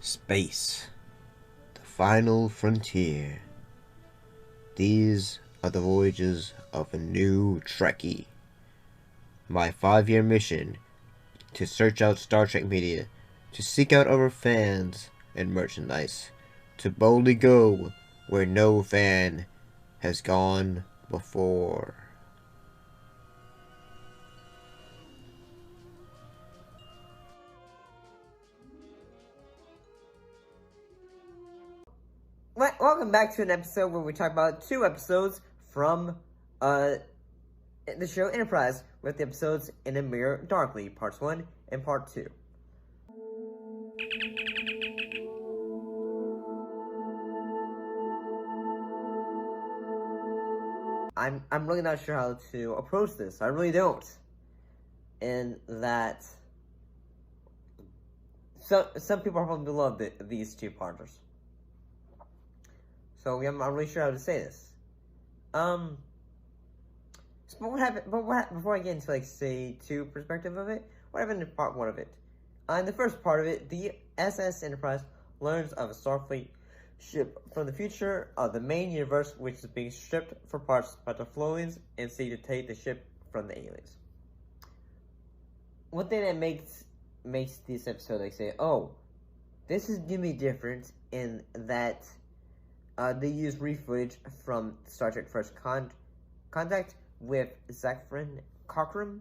Space, the final frontier. These are the voyages of a new Trekkie. My 5-year mission to search out Star Trek media, to seek out our fans and merchandise, to boldly go where no fan has gone before. Welcome back to an episode where we talk about 2 episodes from the show Enterprise, with the episodes In a Mirror Darkly, Parts 1 and Part 2. I'm really not sure how to approach this. I really don't. In that some people probably love these 2 parters. So I'm not really sure how to say this. So what happened? Before I get into say 2 perspective of it, what happened in part 1 of it? In the first part of it, the SS Enterprise learns of a Starfleet ship from the future of the main universe, which is being stripped for parts by the Florians and seek to take the ship from the aliens. One thing that makes this episode say, oh, this is gonna be different in that. They use footage from Star Trek First Contact with Zachary Cockrum,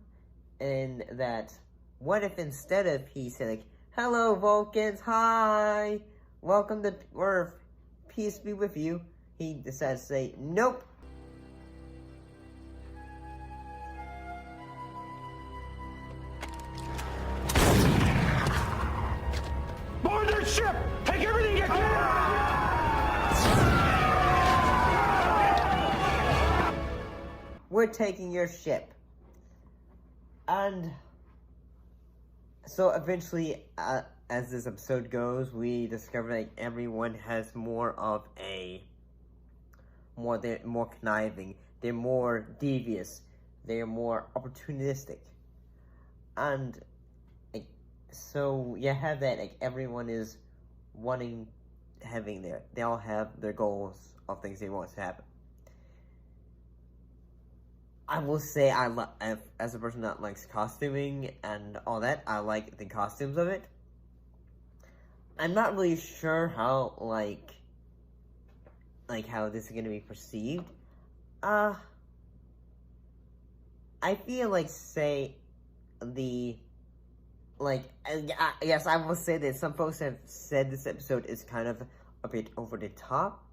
and that what if instead of he said "Hello Vulcans, hi, welcome to Earth, peace be with you," he decided to say nope. Board their ship! Take everything you can! We're taking your ship. And so eventually, as this episode goes, we discover that everyone has more conniving, they're more devious, they're more opportunistic. And so you have that, everyone is they all have their goals of things they want to happen. I will say, as a person that likes costuming and all that, I like the costumes of it. I'm not really sure how, how this is going to be perceived. I feel yes, I will say that some folks have said this episode is kind of a bit over the top.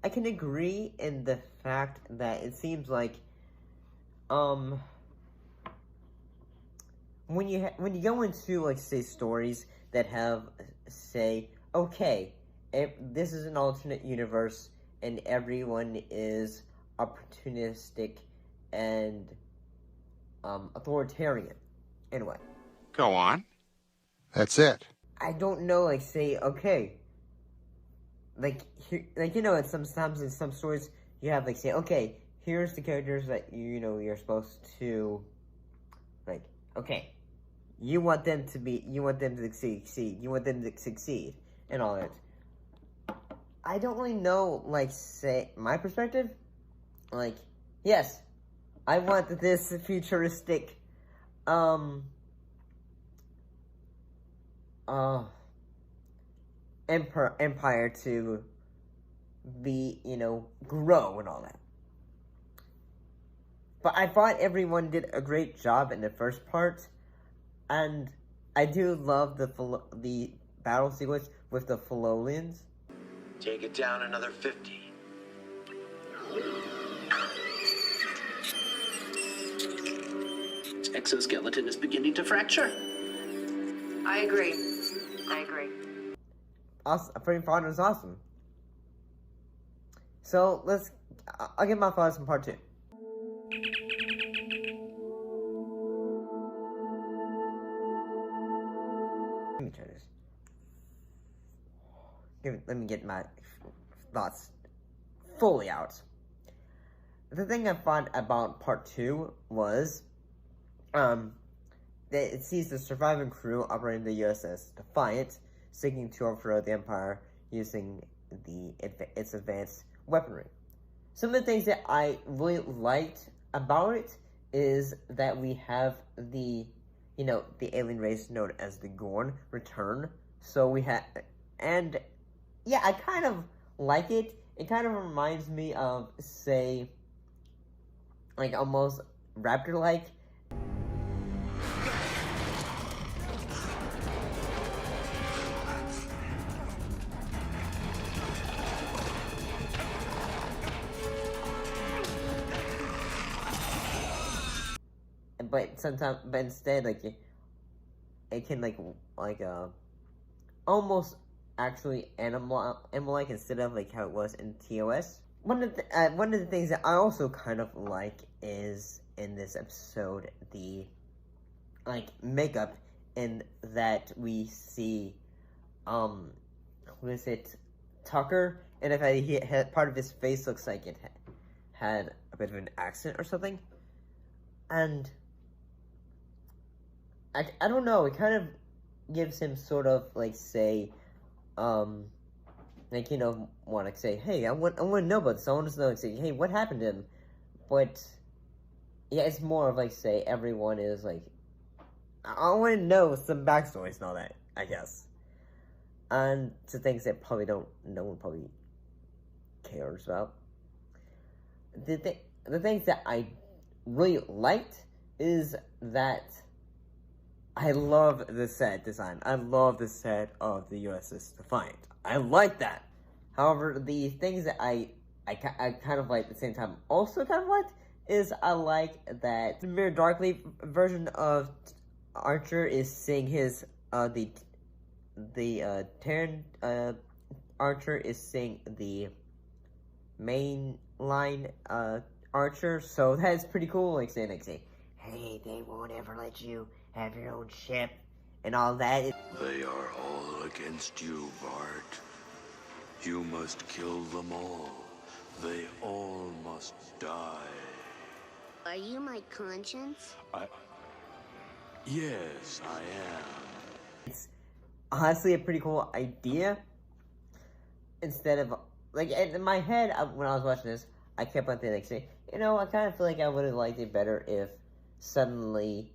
I can agree in the fact that it seems like when you go into say stories that have okay, if this is an alternate universe and everyone is opportunistic and authoritarian. Anyway, Go on. That's it. I don't know, okay, sometimes in some stories you have okay, here's the characters that you're supposed to okay, you want them to succeed, and all that. I don't really know, my perspective. Yes, I want this futuristic, empire to be, grow and all that. But I thought everyone did a great job in the first part, and I do love the battle sequence with the Florians. Take it down another 50. Exoskeleton is beginning to fracture. I agree. Awesome. I pretty thought it was awesome. So I'll get my thoughts in part 2. Let me try this. Let me get my thoughts fully out. The thing I thought about part 2 was, that it sees the surviving crew operating the USS Defiant seeking to overthrow the Empire using its advanced weaponry. Some of the things that I really liked about it is that we have the alien race known as the Gorn return. So we have, and yeah, I kind of like it. It kind of reminds me of, say, like almost raptor-like. But instead, like it can almost actually animal-like instead of like how it was in TOS. One of the things that I also kind of like is in this episode the makeup, in that we see who is it, Tucker, and if he had part of his face looks like it had a bit of an accent or something, and I don't know, it kind of gives him sort of want to say, hey, I want to know about this. I want to know, say, hey, what happened to him? But yeah, it's more of say everyone is I want to know some backstories and all that, I guess. And to things that no one probably cares about. The things that I really liked is that I love the set design. I love the set of the USS Defiant. I like that. However, the things that I kind of like at the same time also kind of liked is I like that the Mirror Darkly version of Archer is seeing his the Terran Archer is seeing the main line Archer, so that's pretty cool. Saying, hey, they won't ever let you have your own ship and all that. They are all against you, Bart. You must kill them all. They all must die. Are you my conscience? Yes, I am. It's honestly a pretty cool idea. Instead of, in my head, when I was watching this, I kept on thinking, I kind of feel like I would have liked it better if suddenly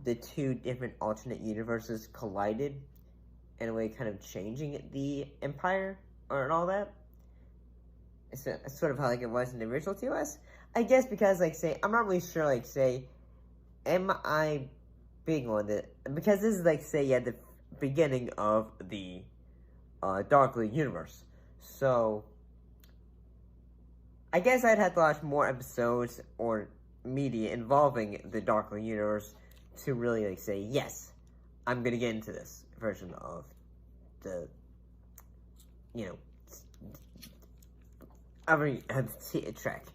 the two different alternate universes collided in a way kind of changing the Empire and all that. It's sort of how it was in the original TOS. I guess because I'm not really sure am I being on it? Because this is the beginning of the Darkly universe. So I guess I'd have to watch more episodes or media involving the Darkly universe to really say, yes, I'm gonna get into this version of the Trek,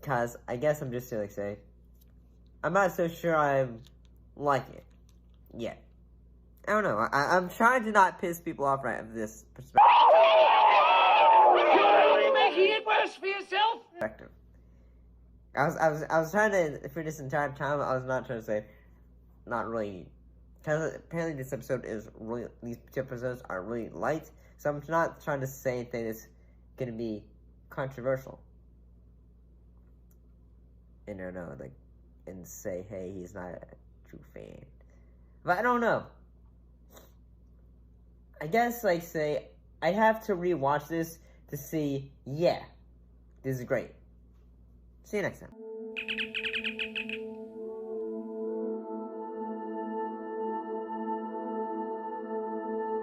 because I guess I'm just gonna say I'm not so sure I'm liking it yet. I don't know. I'm trying to not piss people off right of this perspective. You're making it worse for yourself. I was trying to, for this entire time, I was not trying to say, not really, because apparently this episode is really, these two episodes are really light, so I'm not trying to say anything that's gonna be controversial. And and say, hey, he's not a true fan. But I don't know. I guess, say, I'd have to rewatch this to see, yeah, this is great. See you next time.